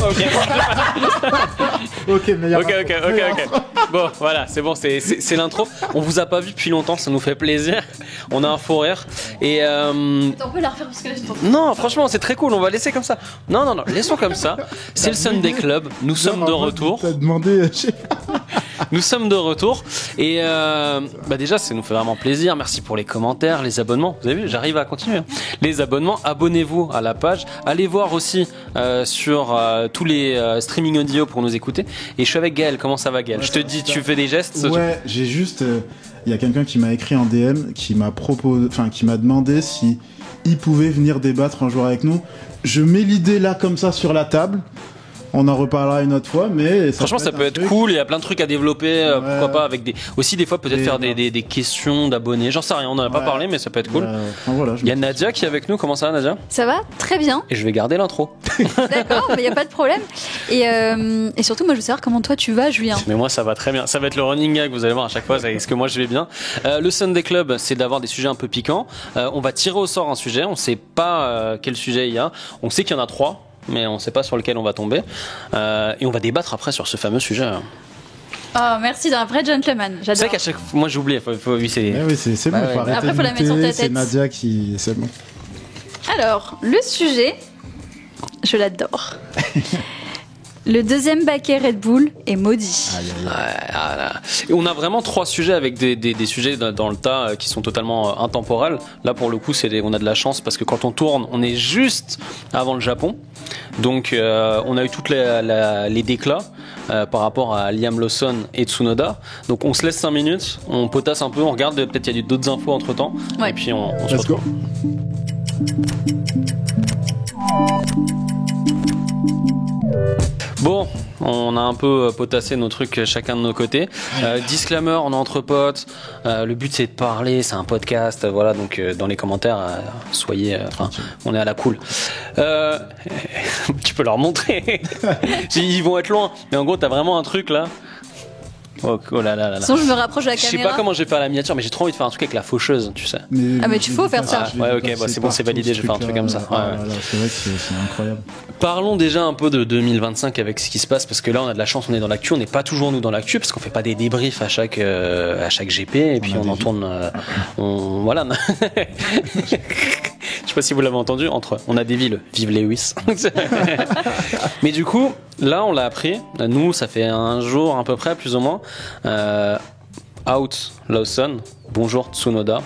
Ok. Ok, mais Ok. Bon, voilà, c'est bon, c'est l'intro. On vous a pas vu depuis longtemps, ça nous fait plaisir. On a un faux rire. Et On peut la refaire parce que là, je t'entends. non, franchement, c'est très cool. On va laisser comme ça. Non, laissons comme ça. C'est le Sunday Club. Nous sommes de retour. T'as demandé. Nous sommes de retour. Et déjà, ça nous fait vraiment plaisir. Merci pour les commentaires, les abonnements. Vous avez vu, j'arrive à continuer. Les abonnements, abonnez-vous à la page. Allez voir aussi sur tous les streaming audio pour nous écouter. Et je suis avec Gaël. Comment ça va, Gaël? Je te dis, tu fais des gestes. Ouais, j'ai juste. Il y a quelqu'un qui m'a écrit en DM qui m'a demandé si il pouvait venir débattre un jour avec nous. Je mets l'idée là comme ça sur la table. On en reparlera une autre fois, mais franchement, ça peut être cool. Il y a plein de trucs à développer. Pourquoi pas avec aussi des fois peut-être faire des questions d'abonnés. J'en sais rien. On n'en a pas parlé, mais ça peut être cool. Voilà, il y a Nadia qui est avec nous. Comment ça va, Nadia? Ça va très bien. Et je vais garder l'intro. D'accord, mais il y a pas de problème. Et surtout, moi, je veux savoir comment toi tu vas, Julien. Mais moi, ça va très bien. Ça va être le running gag. Vous allez voir à chaque fois. Est-ce que moi je vais bien? Le Sunday Club, c'est d'avoir des sujets un peu piquants. On va tirer au sort un sujet. On sait pas quel sujet il y a. On sait qu'il y en a 3. Mais on ne sait pas sur lequel on va tomber. Et on va débattre après sur ce fameux sujet. Oh, merci, d'un vrai gentleman. J'adore. C'est vrai qu'à chaque fois, moi j'oublie. Oui, c'est bon. Faut arrêter après, faut la mettre sur ta tête. C'est Nadia qui. C'est bon. Alors, le sujet, je l'adore. Le deuxième baquet Red Bull est maudit. Et on a vraiment 3 sujets avec des sujets dans le tas qui sont totalement intemporels. Là, pour le coup, on a de la chance parce que quand on tourne, on est juste avant le Japon. Donc, on a eu toutes les déclats par rapport à Liam Lawson et Tsunoda. Donc, on se laisse 5 minutes, on potasse un peu, on regarde, peut-être il y a d'autres infos entre temps. Ouais. Et puis, on se retrouve. Bon, on a un peu potassé nos trucs chacun de nos côtés. Disclaimer, on est entre potes. Le but c'est de parler, c'est un podcast. Voilà, donc dans les commentaires, soyez. On est à la cool. Tu peux leur montrer. Ils vont être loin. Mais en gros, t'as vraiment un truc là. Oh là. Sinon, je me rapproche de la Je sais caméra. pas comment je vais faire la miniature, mais j'ai trop envie de faire un truc avec la faucheuse, tu sais. Mais tu faut faire ça. Ouais, ok, c'est bon, c'est validé, je vais faire un truc comme ça. C'est vrai que c'est incroyable. Parlons déjà un peu de 2025 avec ce qui se passe, parce que là on a de la chance, on est dans l'actu, on n'est pas toujours nous dans l'actu, parce qu'on fait pas des débriefs à chaque GP, et puis on en tourne. Voilà. Je sais pas si vous l'avez entendu, on a des villes, vive Lewis. Mais du coup, là on l'a appris, nous ça fait un jour à peu près, plus ou moins. Out Lawson, bonjour Tsunoda.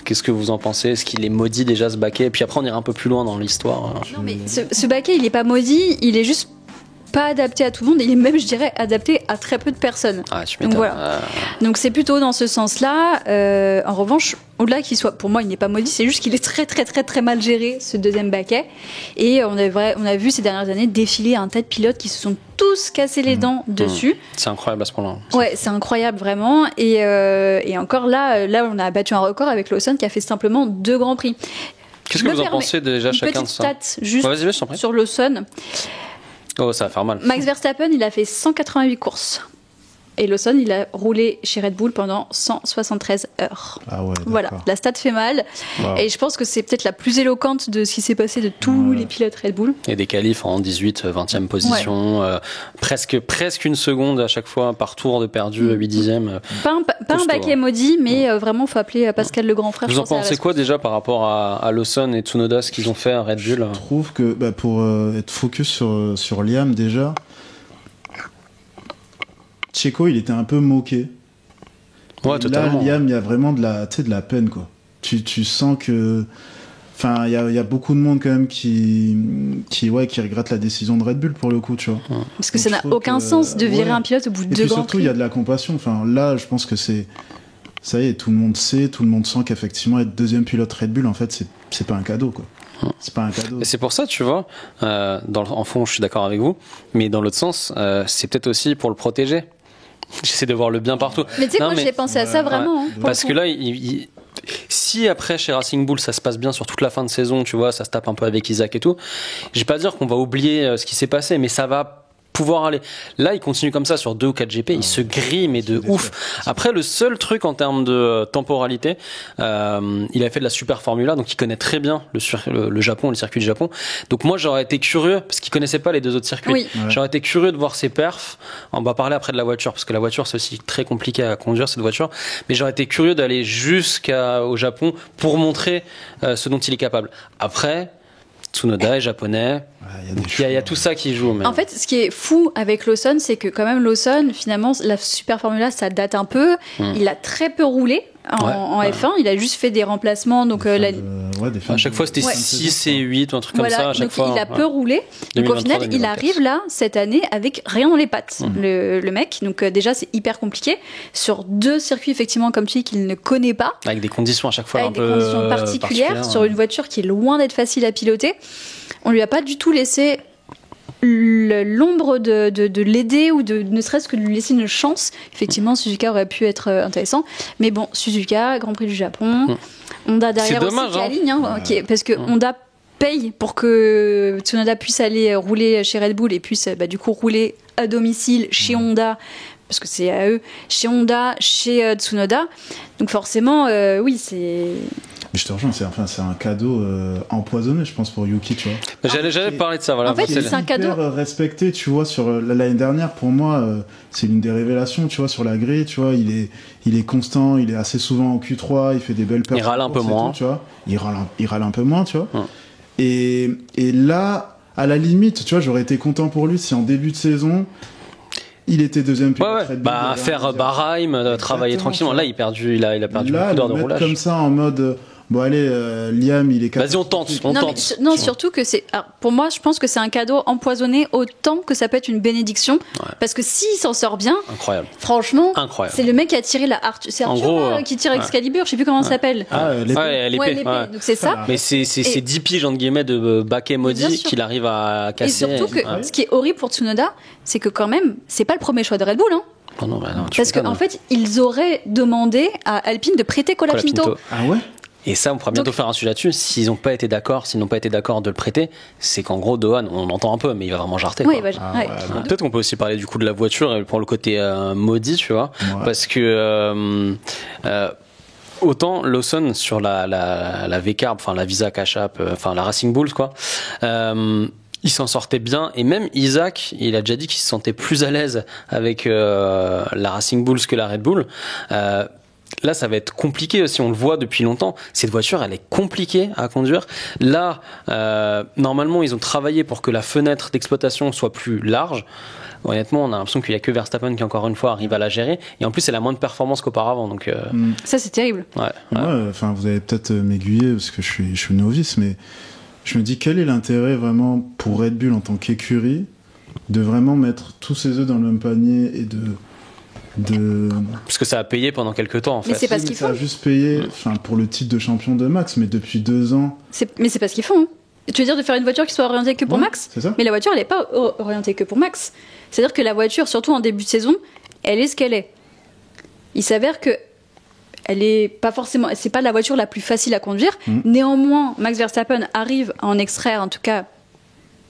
Qu'est-ce que vous en pensez? Est-ce qu'il est maudit déjà ce baquet? Et puis après on ira un peu plus loin dans l'histoire. Non mais ce baquet il est pas maudit, il est juste pas adapté à tout le monde, il est même je dirais adapté à très peu de personnes. Ah, tu m'étonnes. Donc voilà. Donc c'est plutôt dans ce sens-là. En revanche, au-delà qu'il soit, pour moi, il n'est pas maudit, c'est juste qu'il est très très très très mal géré ce deuxième baquet. Et on a vu ces dernières années défiler un tas de pilotes qui se sont tous cassés les dents dessus. C'est incroyable à ce point-là. Ouais, c'est incroyable vraiment. Et encore là, on a battu un record avec Lawson qui a fait simplement 2 grands prix. Qu'est-ce que vous en pensez déjà chacun de ça? Une petite stat juste vas-y, je t'en prie. sur Lawson. Oh, ça va faire mal. Max Verstappen, il a fait 188 courses. Et Lawson, il a roulé chez Red Bull pendant 173 heures. Ah ouais, voilà, la stat fait mal. Wow. Et je pense que c'est peut-être la plus éloquente de ce qui s'est passé de tous les pilotes Red Bull. Et des qualifs en 18, 20e position. Ouais. Presque une seconde à chaque fois par tour de perdu, 8 dixièmes. Pas un baquet maudit, mais vraiment, il faut appeler Pascal le grand frère. Vous en pensez quoi déjà par rapport à Lawson et Tsunoda, ce qu'ils ont fait à Red Bull? Je trouve que pour être focus sur Liam déjà, Checo, il était un peu moqué. Ouais, totalement. Là, Liam, il y a vraiment de la peine, quoi. Tu sens que... Enfin, il y a beaucoup de monde quand même qui regrette la décision de Red Bull pour le coup, tu vois. Parce que ça n'a aucun sens de virer un pilote au bout de 2 grands prix. Et surtout, il y a de la compassion. Enfin, là, je pense que ça y est, tout le monde sait, tout le monde sent qu'effectivement, être deuxième pilote Red Bull, en fait, c'est pas un cadeau, quoi. C'est pas un cadeau. Et c'est pour ça, tu vois, en fond, je suis d'accord avec vous, mais dans l'autre sens, c'est peut-être aussi pour le protéger. J'essaie de voir le bien partout. Mais tu sais, moi, j'ai pensé à ça vraiment. Parce que là, si après chez Racing Bull ça se passe bien sur toute la fin de saison, tu vois, ça se tape un peu avec Isaac et tout, je vais pas dire qu'on va oublier ce qui s'est passé, mais ça va pouvoir aller. Là, il continue comme ça sur 2 ou 4 GP, il se grille, mais de ouf. Après, le seul truc en termes de temporalité, il a fait de la Super Formula, donc il connaît très bien le Japon, le circuit du Japon. Donc moi, j'aurais été curieux, parce qu'il connaissait pas les 2 autres circuits. Oui. Ouais. J'aurais été curieux de voir ses perfs. On va parler après de la voiture, parce que la voiture, c'est aussi très compliqué à conduire, cette voiture. Mais j'aurais été curieux d'aller jusqu'au Japon pour montrer ce dont il est capable. Après, Tsunoda est japonais. Il y a tout ça qui joue. Mais... En fait, ce qui est fou avec Lawson, c'est que quand même Lawson, finalement, la Super Formula, ça date un peu. Il a très peu roulé en F1. Il a juste fait des remplacements. Donc, à chaque fois, c'était 6 et 8 ou un truc comme ça. À chaque fois, il a peu roulé. Donc, au final, il arrive là, cette année, avec rien dans les pattes, le mec. Donc, déjà, c'est hyper compliqué. Sur 2 circuits, effectivement, comme tu dis, qu'il ne connaît pas. Avec des conditions à chaque fois avec des conditions particulières. Sur une voiture qui est loin d'être facile à piloter. On lui a pas du tout laissé l'ombre de l'aider ou de ne serait-ce que de lui laisser une chance. Effectivement, Suzuka aurait pu être intéressant, mais bon, Suzuka, Grand Prix du Japon, Honda derrière aussi qui aligne, parce que Honda paye pour que Tsunoda puisse aller rouler chez Red Bull et puisse du coup rouler à domicile chez Honda. Parce que c'est à eux, chez Honda, chez Tsunoda. Donc forcément, oui, c'est... Mais je te rejoins, c'est un cadeau empoisonné, je pense, pour Yuki, tu vois. J'allais parler de ça, voilà. En fait, c'est un cadeau respecté, tu vois, sur l'année dernière, pour moi, c'est l'une des révélations, tu vois, sur la grille, tu vois, il est constant, il est assez souvent en Q3, il fait des belles performances. Il râle un peu moins. Tu vois. Il râle un peu moins, tu vois. Et là, à la limite, tu vois, j'aurais été content pour lui si en début de saison... Il était deuxième pilote. Faire Bahreïn, travailler tranquillement. Là, il a perdu beaucoup d'heures de roulage. Comme ça, en mode, bon allez, Liam, il est capable. Vas-y, on tente. Non, surtout que c'est. Alors, pour moi, je pense que c'est un cadeau empoisonné autant que ça peut être une bénédiction. Ouais. Parce que s'il s'en sort bien, incroyable. Franchement, c'est le mec qui a tiré la Arthur. C'est Arthur qui tire Excalibur, je sais plus comment ça s'appelle. L'épée. Donc c'est ça. Mais c'est 10 piges entre guillemets de baquet maudit qu'il arrive à casser. Et surtout que ce qui est horrible pour Tsunoda, c'est que quand même, c'est pas le premier choix de Red Bull, hein. Non, parce qu'en fait, ils auraient demandé à Alpine de prêter Colapinto. Ah ouais. Et ça, on pourra bientôt faire un sujet là-dessus. S'ils n'ont pas été d'accord de le prêter, c'est qu'en gros, Dohan, on l'entend un peu, mais il va vraiment jarter. Oui, peut-être qu'on peut aussi parler du coup de la voiture pour le côté maudit, tu vois, parce que autant Lawson sur la V-Carb, enfin la Visa Cash-App, enfin la Racing Bulls, quoi. Il s'en sortait bien, et même Isaac, il a déjà dit qu'il se sentait plus à l'aise avec la Racing Bulls que la Red Bull. Là, ça va être compliqué aussi, on le voit depuis longtemps. Cette voiture, elle est compliquée à conduire. Là, normalement, ils ont travaillé pour que la fenêtre d'exploitation soit plus large. Honnêtement, on a l'impression qu'il n'y a que Verstappen qui, encore une fois, arrive à la gérer. Et en plus, elle a moins de performance qu'auparavant. Donc, ça, c'est terrible. Enfin, vous allez peut-être m'aiguiller, parce que je suis novice, mais je me dis, quel est l'intérêt vraiment pour Red Bull en tant qu'écurie de vraiment mettre tous ses œufs dans le même panier et de... Parce que ça a payé pendant quelques temps, en fait. Mais c'est pas ce qu'ils font. Ça a juste payé pour le titre de champion de Max, mais depuis 2 ans... Mais c'est pas ce qu'ils font. Tu veux dire de faire une voiture qui soit orientée que pour Max ? C'est ça. Mais la voiture, elle n'est pas orientée que pour Max. C'est-à-dire que la voiture, surtout en début de saison, elle est ce qu'elle est. Il s'avère que elle est pas forcément... C'est pas la voiture la plus facile à conduire. Néanmoins, Max Verstappen arrive à en extraire, en tout cas,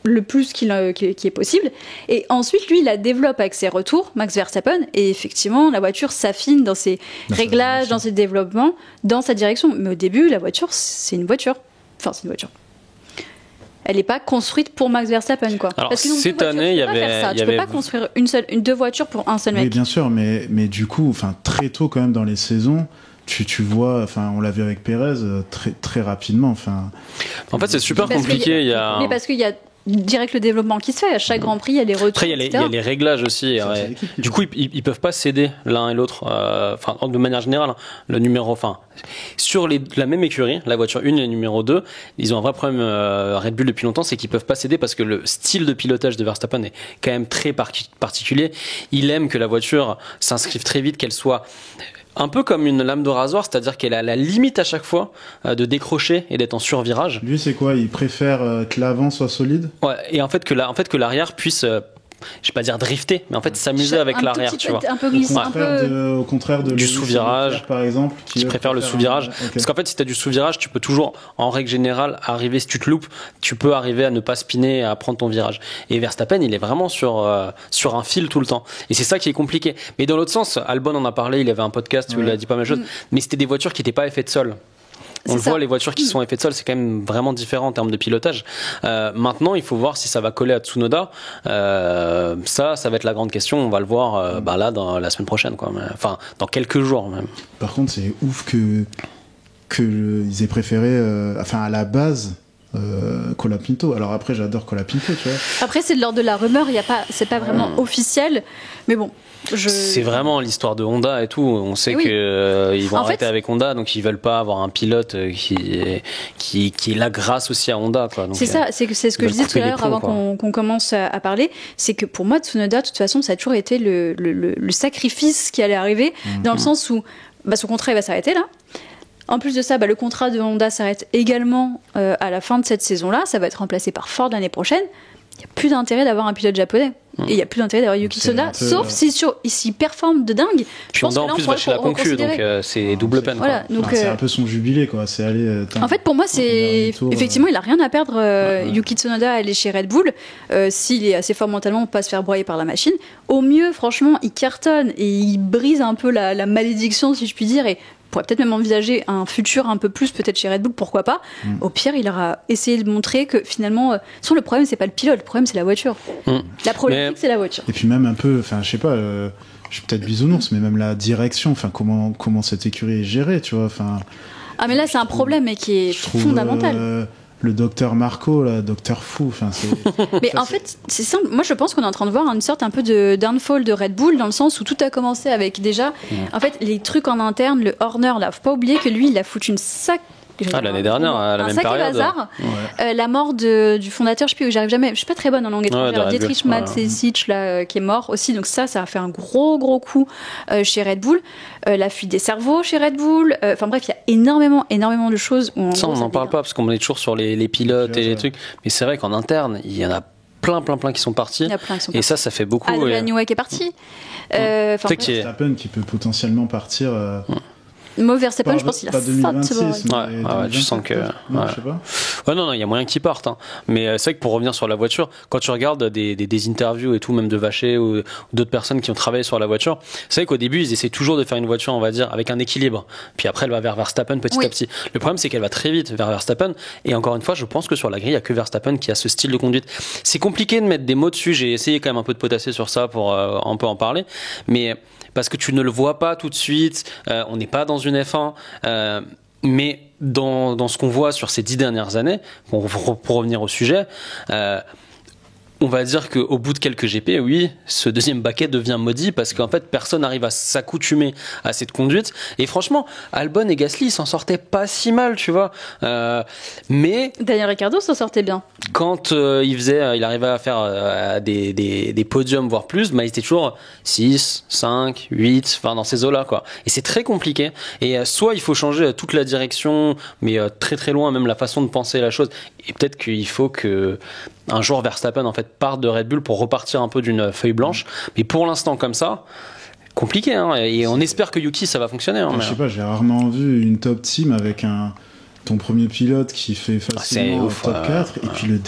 le plus qui est possible. Et ensuite, lui, il la développe avec ses retours, Max Verstappen. Et effectivement, la voiture s'affine dans ses réglages, dans ses développements, dans sa direction. Mais au début, la voiture, c'est une voiture. Enfin, c'est une voiture. Elle n'est pas construite pour Max Verstappen, quoi. Alors, parce que cette année, il y avait... Tu peux pas construire deux voitures pour un seul mec. Oui, bien sûr, mais du coup, très tôt quand même dans les saisons, tu vois, on l'a vu avec Pérez très, très rapidement. En fait, c'est super compliqué. Mais parce qu'il y a direct le développement qui se fait. À chaque Grand Prix, il y a des retours. Après, il y a les réglages aussi. Du coup, ils peuvent pas céder l'un et l'autre. De manière générale, le numéro. Sur la même écurie, la voiture 1 et le numéro 2, ils ont un vrai problème Red Bull depuis longtemps, c'est qu'ils peuvent pas céder parce que le style de pilotage de Verstappen est quand même très particulier. Il aime que la voiture s'inscrive très vite, qu'elle soit un peu comme une lame de rasoir, c'est-à-dire qu'elle a la limite à chaque fois de décrocher et d'être en survirage. Lui, c'est quoi ? Il préfère que l'avant soit solide ? Ouais, et en fait que l'arrière puisse je vais pas dire drifter, mais en fait s'amuser avec l'arrière, tu vois. Un peu glissé, Au contraire de du sous-virage, par exemple. Je préfère le sous-virage. Okay. Parce qu'en fait, si tu as du sous-virage, tu peux toujours, en règle générale, arriver, si tu te loupes, tu peux arriver à ne pas spinner et à prendre ton virage. Et Verstappen, il est vraiment sur un fil tout le temps. Et c'est ça qui est compliqué. Mais dans l'autre sens, Albon en a parlé, il avait un podcast où il a dit pas mal de choses, mais c'était des voitures qui n'étaient pas à effet de sol. On le voit, les voitures qui sont à effet de sol, c'est quand même vraiment différent en termes de pilotage. Maintenant, il faut voir si ça va coller à Tsunoda. Ça va être la grande question. On va le voir là dans la semaine prochaine, quoi. Enfin, dans quelques jours même. Par contre, c'est ouf que ils aient préféré, à la base. Colapinto. Alors après, j'adore Colapinto, tu vois. Après, c'est de l'ordre de la rumeur. C'est pas vraiment officiel, mais bon. C'est vraiment l'histoire de Honda et tout. On sait qu'ils vont arrêter avec Honda, donc ils veulent pas avoir un pilote qui est là grâce aussi à Honda, quoi. Donc, c'est ça, c'est ce que je disais tout à l'heure avant qu'on commence à parler. C'est que pour moi, Tsunoda, de toute façon, ça a toujours été le sacrifice qui allait arriver, dans le sens où son contrat il va s'arrêter là. En plus de ça, le contrat de Honda s'arrête également à la fin de cette saison-là. Ça va être remplacé par Ford l'année prochaine. Il n'y a plus d'intérêt d'avoir un pilote japonais. Et il n'y a plus d'intérêt d'avoir Yuki Tsunoda, sauf s'il performe de dingue. Je pense Honda en plus va chez la concu, donc c'est double peine. Voilà, donc, c'est un peu son jubilé, quoi. C'est aller. En fait, pour moi, effectivement, il n'a rien à perdre. Yuki Tsunoda, aller chez Red Bull, s'il est assez fort mentalement pour pas se faire broyer par la machine. Au mieux, franchement, il cartonne et il brise un peu la malédiction, si je puis dire. Et pourrait peut-être même envisager un futur un peu plus peut-être chez Red Bull, pourquoi pas. Au pire, il aura essayé de montrer que finalement le problème c'est pas le pilote, le problème c'est la voiture. La problématique c'est la voiture. Et puis même un peu, je sais pas, je suis peut-être bisounours, mais même la direction, comment cette écurie est gérée, tu vois, mais là c'est un problème mais qui est fondamental. Le docteur Marco, là, docteur fou, c'est... Mais en fait, c'est simple. Moi, je pense qu'on est en train de voir une sorte un peu de downfall de Red Bull, dans le sens où tout a commencé avec déjà, en fait, les trucs en interne, le Horner, là, faut pas oublier que lui, il a foutu une l'année dernière, à la même période. Bazar. La mort du fondateur, je suis pas très bonne en langue étrangère. Dietrich Mateschitz, là, qui est mort aussi. Donc ça a fait un gros coup chez Red Bull. La fuite des cerveaux chez Red Bull. Enfin bref, il y a énormément de choses. Où ça, on n'en parle pas parce qu'on est toujours sur les pilotes et les trucs. Mais c'est vrai qu'en interne, il y en a plein qui sont partis. Et ça fait beaucoup. Adrian Newey qui est parti. Verstappen qui peut potentiellement partir. Mauvais Verstappen, je pense qu'il a pas 2026, tu sens que je sais pas. Non, il y a moyen qu'ils partent, hein. Mais c'est vrai que pour revenir sur la voiture, quand tu regardes des interviews et tout, même de Vacher ou d'autres personnes qui ont travaillé sur la voiture, c'est vrai qu'au début ils essaient toujours de faire une voiture, on va dire, avec un équilibre, puis après elle va vers Verstappen petit à petit. Le problème c'est qu'elle va très vite vers Verstappen, et encore une fois je pense que sur la grille il n'y a que Verstappen qui a ce style de conduite. C'est compliqué de mettre des mots dessus, j'ai essayé quand même un peu de potasser sur ça pour un peu en parler, mais parce que tu ne le vois pas tout de suite, on n'est pas dans une F1, mais dans ce qu'on voit sur ces 10 dernières années, pour revenir au sujet, on va dire qu'au bout de quelques GP, oui, ce deuxième baquet devient maudit parce qu'en fait, personne n'arrive à s'accoutumer à cette conduite. Et franchement, Albon et Gasly, ils s'en sortaient pas si mal, tu vois. Mais Daniel Ricciardo s'en sortait bien. Quand il arrivait à faire des podiums, voire plus, il était toujours 6, 5, 8, dans ces eaux-là, quoi. Et c'est très compliqué. Et soit il faut changer toute la direction, mais très très loin, même la façon de penser la chose. Et peut-être qu'il faut que un jour Verstappen en fait parte de Red Bull pour repartir un peu d'une feuille blanche, mais pour l'instant comme ça compliqué, hein, et on espère que Yuki ça va fonctionner, hein, je sais pas, j'ai rarement vu une top team avec ton premier pilote qui fait facilement top 4 et puis le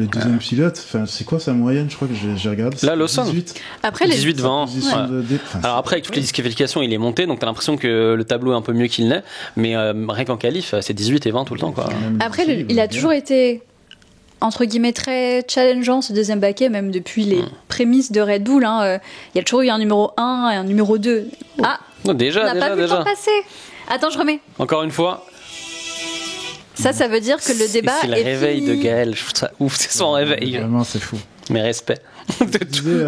deuxième pilote, c'est quoi sa moyenne? Je crois que j'ai regardé. Là, Lawson. 18. Après, 18-20. Alors après, avec toutes les disqualifications, il est monté, donc t'as l'impression que le tableau est un peu mieux qu'il n'est, mais rien qu'en qualif, c'est 18 et 20 tout le temps, quoi. Après, il a toujours été entre guillemets très challengeant ce deuxième baquet, même depuis les prémices de Red Bull, hein. Il y a toujours eu un numéro 1 et un numéro 2. Déjà, on n'a pas vu le temps passer. Attends, je remets. Encore une fois. Ça veut dire que le débat c'est le réveil fini. De Gaël, je trouve ça ouf, c'est son réveil. Vraiment, c'est fou. Mes respects.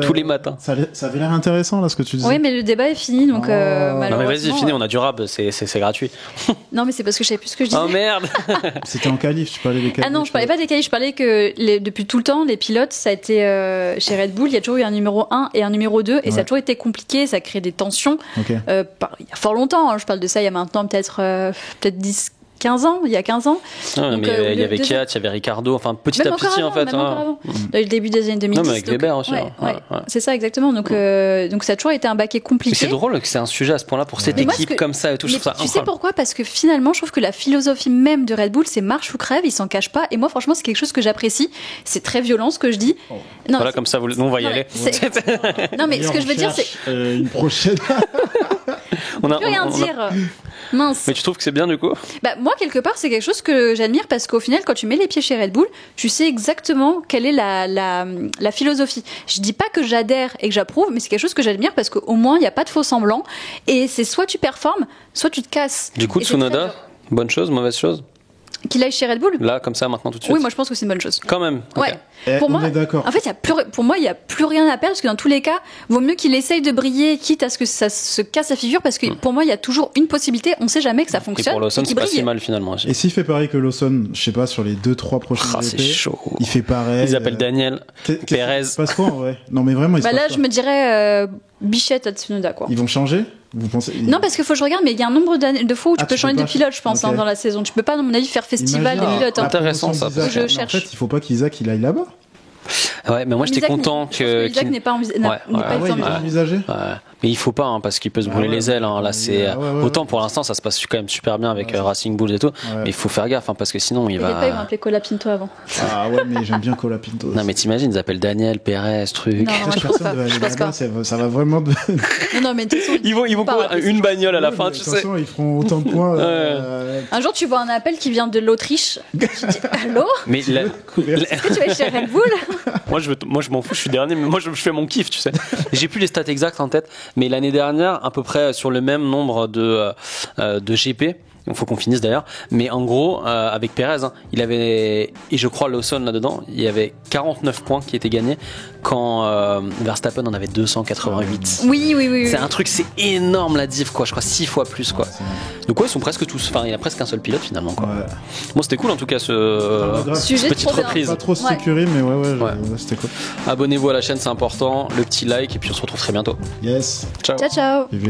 Tous les matins. Ça avait l'air intéressant là ce que tu disais. Oui, mais le débat est fini, donc malheureusement. Non mais vas-y, fini, on a du rap, c'est gratuit. Non mais c'est parce que je savais plus ce que je disais. Oh merde. C'était en qualif, tu parlais des qualifs. Ah non, je parlais pas des qualifs, je parlais que depuis tout le temps, les pilotes, ça a été chez Red Bull, il y a toujours eu un numéro 1 et un numéro 2, et ça a toujours été compliqué, ça crée des tensions. Okay. Il y a fort longtemps, hein, je parle de ça il y a maintenant peut-être 15 ans, il y a 15 ans. Non, Donc, mais il y avait le Kiat, il y avait Ricardo, enfin petit Même à petit encore en avant, fait. même encore avant. Dans le début des années 2010. Non, mais avec donc, Weber aussi. ouais, hein. ouais. C'est ça exactement. Donc ça a toujours été un baquet Mais compliqué. c'est drôle que c'est un sujet à ce point-là pour cette Mais moi, équipe ce que- comme ça et tout. Je Mais trouve ça tu sais incroyable. pourquoi? Parce que finalement, je trouve que la philosophie même de Red Bull, c'est marche ou crève, ils s'en cachent pas. Et moi, franchement, c'est quelque chose que j'apprécie. C'est très violent ce que je dis. Non, Voilà, c'est- comme ça, nous on va y non, aller. mais non, mais ce que je veux dire, c'est une prochaine. On a, plus rien on a- dire. Mince. Mais tu trouves que c'est bien du coup? Bah, moi, quelque part, c'est quelque chose que j'admire parce qu'au final, quand tu mets les pieds chez Red Bull, tu sais exactement quelle est la philosophie. Je dis pas que j'adhère et que j'approuve, mais c'est quelque chose que j'admire parce qu'au moins, il n'y a pas de faux semblants. Et c'est soit tu performes, soit tu te casses. Du coup, Et c'est très Tsunoda, dur. bonne chose, mauvaise chose? Qu'il aille chez Red Bull? Là, comme ça, maintenant, tout de suite? Oui, moi, je pense que c'est une bonne chose. Quand même. ok. Ouais. Eh, Pour on moi, est d'accord. En fait, pour moi, il n'y a plus rien à perdre parce que dans tous les cas, vaut mieux qu'il essaye de briller, quitte à ce que ça se casse la figure, parce que pour moi, il y a toujours une possibilité. On ne sait jamais que ça Et fonctionne. pour Lawson, et qu'il c'est pas si brille. mal finalement. aussi. Et s'il fait pareil que Lawson, je sais pas, sur les 2-3 prochaines Ah, c'est GP, chaud. il fait pareil. Ils appellent Daniel, Perez. Il se passe quoi en vrai? Non, mais vraiment, il se Bah passe là, quoi je me dirais Bichette à Tsunoda, quoi. Ils vont changer? Vous pensez? Non, parce qu'il faut que je regarde, mais il y a un nombre de fois où tu Ah, peux tu changer peux de pas pilote, je pense, ok. dans la saison. Tu peux pas, à mon avis, faire festival Imagine, de pilote. hein. la Intéressant, promotion ça, d'Isaac. je Mais cherche. En fait, il faut pas qu'Isaac il aille là-bas. Ouais, mais moi j'étais Isaac content je pense que Isaac qu'il- n'est pas envisagé. Ouais, n'est ouais, pas Ah ouais, il est envisagé. envisagé. Ouais. Mais il faut pas, hein, parce qu'il peut se Ah brûler ouais, les ailes. Hein. Là, c'est ah ouais, ouais, autant ouais. pour l'instant, ça se passe quand même super bien avec Ouais, Racing Bulls et tout. Ouais. Mais il faut faire gaffe, hein, parce que sinon il T'inquiète pas, ils vont va. appeler Colapinto avant. Ah ouais, mais j'aime bien Colapinto. Non, mais t'imagines, ils appellent Daniel, Perez, truc. Non, moi, je pense Personne pas. ne va Je aller pense là-bas, pas. ça va vraiment. Non, mais de toute façon, Ils vont pas courir rappeler une ça. bagnole à la Ouais, fin, mais tu de toute sais. façon, ils feront autant de points. Un jour, tu vois un appel qui vient de l'Autriche. Tu te dis, allô? Mais Est-ce que tu vas chez Red Bull? moi je m'en fous, je suis dernier, mais moi je fais mon kiff, tu sais. J'ai plus les stats exactes en tête, mais l'année dernière, à peu près sur le même nombre de GP. Il faut qu'on finisse d'ailleurs, mais en gros avec Perez, hein, il avait, et je crois Lawson là-dedans, il y avait 49 points qui étaient gagnés quand Verstappen en avait 288. Oui. C'est un truc, c'est énorme la diff quoi, je crois 6 fois plus quoi. Donc ouais, ils sont presque tous, enfin il y a presque un seul pilote finalement quoi. Ouais. Bon, c'était cool en tout cas ce grave. Sujet petite trop bien. reprise. Pas trop Ouais. sécurisé, mais ouais, Ouais. c'était cool. Abonnez-vous à la chaîne, c'est important, le petit like et puis on se retrouve très bientôt. Yes. Ciao. Ciao, ciao. Et views.